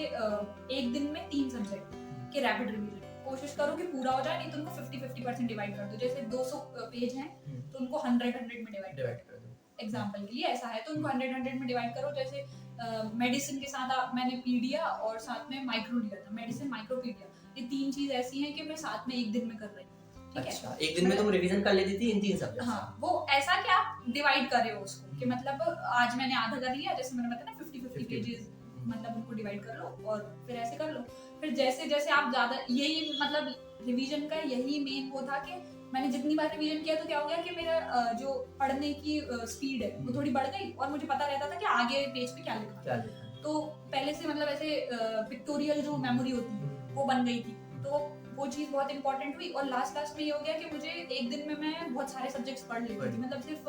एक दिन में 3 सब्जेक्ट के रैपिड रिवीजन कोशिश करो कि पूरा हो जाए, नहीं तो उनको 50-50% डिवाइड कर दो। जैसे 200 पेज हैं तो उनको 100-100 में डिवाइड कर दो। एग्जाम्पल के लिए ऐसा है तो उनको 100-100 में डिवाइड करो। जैसे मेडिसिन के साथ मैंने पीडिया और साथ में माइक्रो लिया था, मेडिसिन माइक्रो पीडिया, ये 3 चीज ऐसी हैं कि मैं साथ में एक दिन में कर रही हूँ, ठीक है। अच्छा, एक दिन में तुम रिवीजन कर लेती थी इन 3 सब्जेक्ट? हाँ, वो ऐसा कि आप डिवाइड कर रहे हो उसको कि मतलब आज मैंने आधा कर लिया, जैसे मैंने बताया ना 50-50 पेजेस, मतलब उनको डिवाइड कर लो और फिर ऐसे कर लो। फिर जैसे जैसे आप ज्यादा, यही मतलब रिवीजन का यही मेन वो था कि मैंने जितनी बार रिवीजन किया तो क्या हो गया कि मेरा जो पढ़ने की स्पीड है वो थोड़ी बढ़ गई और मुझे पता रहता था कि आगे पेज पे क्या लिखा है। तो पहले से मतलब ऐसे पिक्टोरियल जो मेमोरी होती है वो बन गई थी, तो वो चीज बहुत इंपॉर्टेंट हुई। और लास्ट में ये हो गया कि मुझे एक दिन में मैं बहुत सारे सब्जेक्ट्स पढ़ लेती थी, मतलब सिर्फ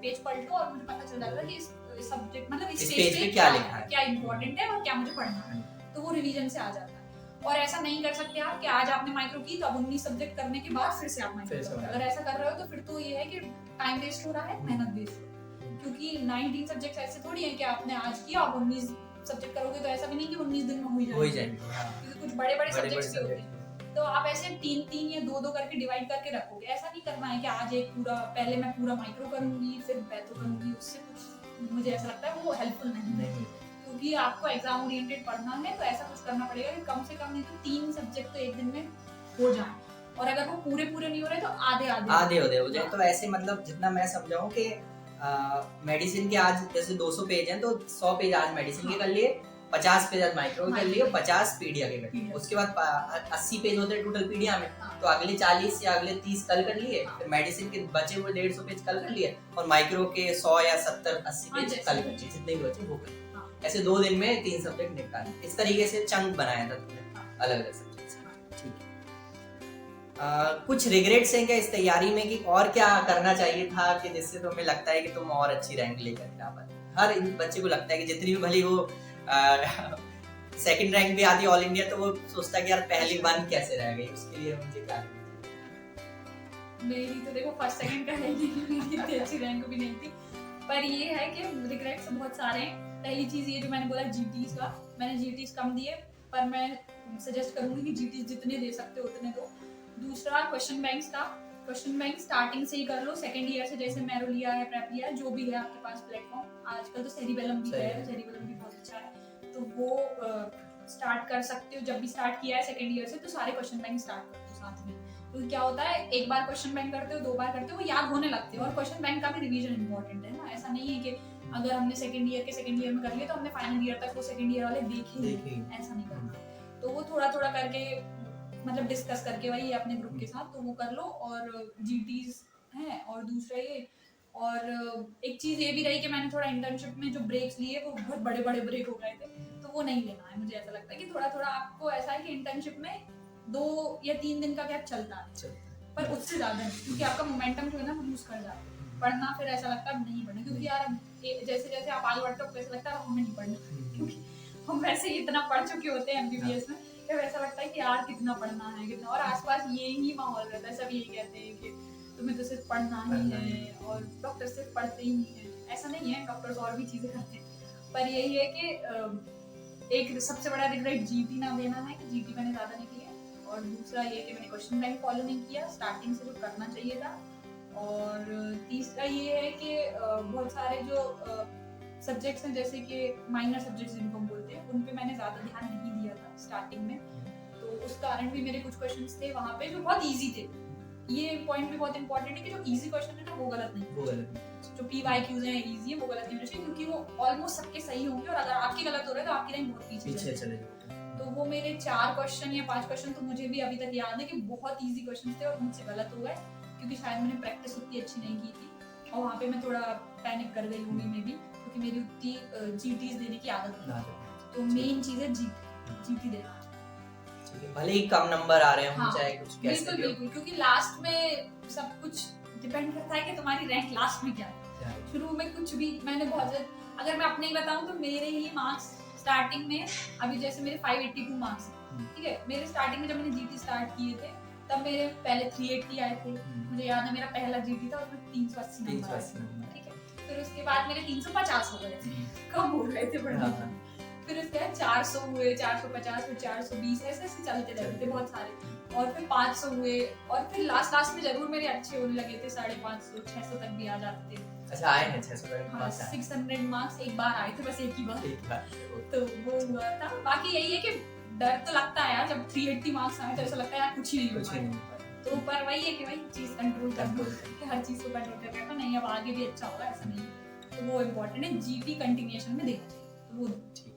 पेज पढ़ लो और मुझे पता चल जाता था कि इस सब्जेक्ट मतलब इस पेज पे क्या लिखा है, क्या इंपॉर्टेंट है और क्या मुझे पढ़ना है, तो वो रिवीजन से आ जाता है। और ऐसा नहीं कर सकते आप कि आज आपने माइक्रो की तो अब 19 सब्जेक्ट करने के बाद फिर से आप माइक्रो करोगे। अगर ऐसा कर रहे हो तो फिर तो ये है कि टाइम वेस्ट हो रहा है, मेहनत वेस्ट हो रहा है, क्योंकि 19 सब्जेक्ट्स ऐसे थोड़ी है कि आपने आज किया आप 19 सब्जेक्ट करोगे, तो ऐसा भी नहीं कि 19 दिन में हो ही जाएंगे, क्योंकि कुछ बड़े सब्जेक्ट्स भी होते हैं। तो आप ऐसे 3-3 या 2-2 करके डिवाइड करके रखोगे। ऐसा नहीं करना है कि आज एक पूरा, पहले मैं पूरा माइक्रो करूंगी फिर पैथो करूंगी, उससे कुछ मुझे ऐसा लगता है वो हेल्पफुल नहीं है, क्योंकि आपको एग्जाम ओरिएंटेड पढ़ना है तो ऐसा कुछ करना पड़ेगा कि कम से कम नहीं तो 3 सब्जेक्ट तो एक दिन में हो जाए, और अगर वो पूरे नहीं हो रहे तो आधे हो जाए। तो ऐसे मतलब जितना मैं समझाऊं कि मेडिसिन के आज जैसे 200 पेज हैं तो 100 पेज आज मेडिसिन के कर लिए, 50 पेज आज माइक्रो के कर लिए, 50 पीडिया के कर लिए, उसके बाद 80 पेज होते हैं टोटल पीडिया में, तो अगले 40 या अगले 30 कल कर लिए, फिर मेडिसिन के बचे हुए 150 पेज कल कर लिए, और माइक्रो के 100 या 70-80 पेज कल कर लिए, जितने भी बचे वो कर। ऐसे 2 दिन में 3 सब्जेक्ट निपटाए, इस तरीके से चंक बनाया था तुमने अलग-अलग सब्जेक्ट्स। ठीक है। कुछ रिग्रेट्स हैं क्या इस तैयारी में कि और क्या करना चाहिए था कि जिससे तुम्हें लगता है कि तुम और अच्छी रैंक लेकर के आ पाते? हर बच्चे को लगता है कि जितनी भी भली वो सेकंड रैंक भी आती है ऑल इंडिया तो वो सोचता है कि यार पहली 1 कैसे रह गई, उसके लिए मुझे क्या करना चाहिए? मेरी तो देखो फर्स्ट सेकंड का है, मेरी इतनी अच्छी रैंक भी नहीं थी, पर ये है कि रिग्रेट्स बहुत सारे हैं। पहली चीज ये जो मैंने बोला जीटीज का, मैंने जीटीज कम दिए, पर मैं सजेस्ट करूंगी कि जीटीज जितने दे सकते हो उतने दो। दूसरा क्वेश्चन बैंक्स का, क्वेश्चन बैंक स्टार्टिंग से ही कर लो, सेकंड ईयर से, जैसे मैरो लिया है, प्रेप लिया है, जो भी है आपके पास प्लेटफॉर्म, आजकल तो सेरिबेलम भी है, सेरिबेलम भी बहुत अच्छा है, तो वो स्टार्ट कर सकते हो। जब भी स्टार्ट किया है सेकंड ईयर से तो सारे क्वेश्चन बैंक स्टार्ट कर दो साथ में, तो क्या होता है एक बार क्वेश्चन बैंक करते हो, 2 बार करते हो, वो याद होने लगते हैं। और क्वेश्चन बैंक का भी रिवीजन इंपॉर्टेंट है ना, ऐसा नहीं है कि अगर हमने सेकंड ईयर में कर लिया तो हमने फाइनल ईयर तक वो सेकंड ईयर वाले देखे, ऐसा नहीं करना। तो वो थोड़ा करके मतलब डिस्कस करके वही अपने ग्रुप के साथ तो वो कर लो। और जीटीज है, और दूसरा ये और एक चीज़ ये भी रही कि मैंने थोड़ा इंटर्नशिप में जो ब्रेक्स लिए वो बहुत बड़े बड़े ब्रेक हो गए थे, तो वो नहीं लेना है। मुझे ऐसा लगता है कि थोड़ा थोड़ा आपको ऐसा है कि इंटर्नशिप में 2 या 3 दिन का गैप चलता है, पर उससे ज़्यादा नहीं, क्योंकि आपका मोमेंटम जो है ना वो लूज कर जाता है। पढ़ना फिर ऐसा लगता है अब नहीं पढ़ना, क्योंकि यार जैसे जैसे आप आगे बढ़ते हो वैसा लगता है हमें नहीं पढ़ना, क्योंकि हम वैसे ही इतना पढ़ चुके होते हैं MBBS में कि वैसा लगता है कि यार कितना पढ़ना है कितना, और आसपास ये ही माहौल रहता है, सब यही कहते हैं कि तुम्हें तो सिर्फ पढ़ना ही है और डॉक्टर सिर्फ पढ़ते ही नहीं है। ऐसा नहीं है, डॉक्टर्स और भी चीज़ें करते हैं, पर यही है कि एक सबसे बड़ा रिग्रेट GT ना देना है कि GT मैंने ज़्यादा नहीं किया, और दूसरा ये कि मैंने क्वेश्चन बैंक फॉलो नहीं किया स्टार्टिंग से जो करना चाहिए था, और तीसरा ये है कि बहुत सारे जो सब्जेक्ट्स हैं जैसे कि माइनर सब्जेक्ट्स जिनको हम बोलते हैं, उन पे मैंने ज़्यादा ध्यान नहीं दिया था स्टार्टिंग में, तो उस कारण भी मेरे कुछ क्वेश्चंस थे वहाँ पे जो बहुत इजी थे। ये पॉइंट भी बहुत इंपॉर्टेंट है कि जो इजी क्वेश्चन है ना वो गलत नहीं, जो PYQs हैं इजी है वो गलत नहीं होना चाहिए, क्योंकि वो ऑलमोस्ट सबके सही होंगे, और अगर आपके गलत हो रहे हैं तो आपकी रैंक बहुत पीछे चले जाएगी। तो वो मेरे 4 क्वेश्चन या 5 क्वेश्चन तो मुझे भी अभी तक याद है कि बहुत इजी क्वेश्चन थे और मुझसे गलत हो गए, क्योंकि शायद मैंने प्रैक्टिस उतनी अच्छी नहीं की थी, और वहाँ पे मैं थोड़ा पैनिक कर गई होंगी मे बी, क्योंकि मेरी उतनी GTs देने की आदत नहीं। तो मेन चीज़ है GT देना। भले ही कम नंबर आ रहे हों, हाँ, चाहे कुछ कैसे बिल्कुल भी हो। बिल्कुल, क्योंकि लास्ट में सब कुछ डिपेंड करता है कि तुम्हारी रैंक लास्ट में क्या है। शुरू में कुछ भी मैंने बहुत, अगर मैं अपने ही बताऊं तो मेरे ही मार्क्स स्टार्टिंग में, अभी जैसे मेरे 582 मार्क्स हैं, ठीक है, मेरे स्टार्टिंग में जब मैंने GT स्टार्ट किए थे तब मेरे पहले 380 आए थे, मुझे याद है मेरा पहला GT था उसमें 380 नंबर आए थे, ठीक है, फिर उसके बाद मेरे 350 हो गए थे, कम हो गए थे बढ़ने, फिर उसके बाद 400 हुए, 450, फिर 420, ऐसे ऐसे चलते रहते थे बहुत सारे, और फिर 500 हुए, और फिर लास्ट में जरूर मेरे अच्छे होने लगे थे, 550, 600 तक भी आ जाते थे। अच्छा, आए हैं 600 तक? हाँ, 600 मार्क्स एक बार आए थे, बस एक ही बार, तो वो हुआ था। बाकी यही है कि डर तो लगता है यार, जब 380 मार्क्स आए तो ऐसा लगता है यार कुछ ही नहीं हो पाएगा, तो पर वही है कि भाई चीज कंट्रोल करके हर चीज को कंट्रोल करके रखना, नहीं अब आगे भी अच्छा होगा ऐसा नहीं, तो वो इम्पोर्टेंट है, GT कंटिन्यूएशन में देखना चाहिए, तो वो ठीक।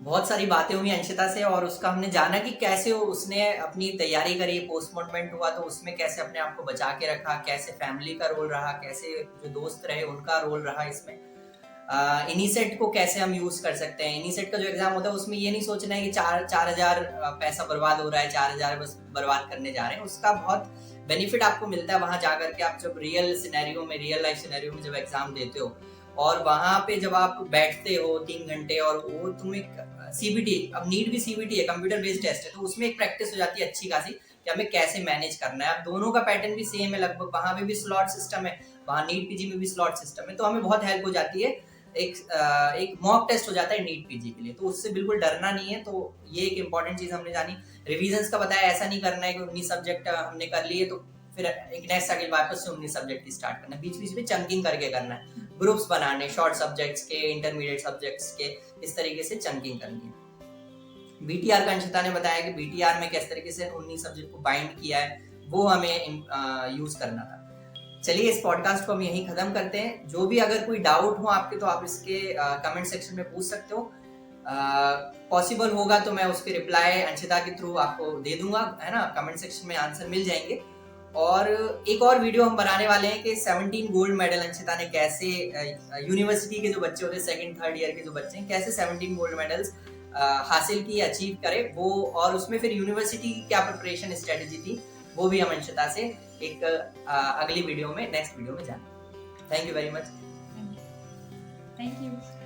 बहुत सारी बातें हुई अंशिता से, और उसका हमने जाना कि कैसे उसने अपनी तैयारी करी, पोस्टपोनमेंट हुआ तो उसमें कैसे अपने आप को बचा के रखा, कैसे फैमिली का रोल रहा, कैसे जो दोस्त रहे उनका रोल रहा इसमें, इनीसेट को कैसे हम यूज कर सकते हैं। इनीसेट का जो एग्जाम होता है उसमें ये नहीं सोचना है कि 4,000 पैसा बर्बाद हो रहा है, 4,000 बस बर्बाद करने जा रहे हैं, उसका बहुत बेनिफिट आपको मिलता है वहां जाकर के। आप जब रियल सिनेरियो में, रियल लाइफ सिनेरियो में जब एग्जाम देते हो और वहां पे जब आप बैठते हो 3 घंटे, और वो तुम्हें CBT, अब नीट भी CBT है, कंप्यूटर बेस्ड टेस्ट है, तो उसमें एक प्रैक्टिस हो जाती है अच्छी खासी कि हमें कैसे मैनेज करना है। अब दोनों का पैटर्न भी सेम है लगभग, वहां पे भी स्लॉट सिस्टम है, वहां नीट PG में भी स्लॉट सिस्टम है, तो हमें बहुत हेल्प हो जाती है। एक मॉक टेस्ट हो जाता है नीट PG के लिए, तो उससे बिल्कुल डरना नहीं है। तो ये एक इंपॉर्टेंट चीज हमने जानी। रिविजन्स का बताया, ऐसा नहीं करना है कि 19 सब्जेक्ट हमने कर लिए तो फिर एक नेक्स्ट साइकिल वापस से 19 सब्जेक्ट की स्टार्ट करना है, बीच बीच में चंकिंग करके करना है, ग्रुप्स बनाने शॉर्ट सब्जेक्ट्स के, इंटरमीडिएट सब्जेक्ट्स के, इस तरीके से चंकिंग करनी है। BTR का अंशिता ने बताया कि BTR में किस तरीके से 19 सब्जेक्ट को बाइंड किया है, वो हमें यूज करना था। चलिए इस पॉडकास्ट को हम यहीं खत्म करते हैं। जो भी अगर कोई डाउट हो आपके तो आप इसके कमेंट सेक्शन में पूछ सकते हो। पॉसिबल होगा तो मैं उसके रिप्लाई अंशिता के थ्रू आपको दे दूंगा, है ना, कमेंट सेक्शन में आंसर मिल जाएंगे। और एक और वीडियो हम बनाने वाले हैं कि 17 गोल्ड मेडल अंशिता ने कैसे, यूनिवर्सिटी के जो बच्चे होते हैं, 2nd 3rd ईयर के जो बच्चे हैं, कैसे 17 गोल्ड मेडल्स हासिल किए, अचीव करे वो, और उसमें फिर यूनिवर्सिटी की क्या प्रिपरेशन स्ट्रेटेजी थी, वो भी हम अंशिता से एक अगली वीडियो में, नेक्स्ट वीडियो में जानेंगे। Thank you very much. Thank you.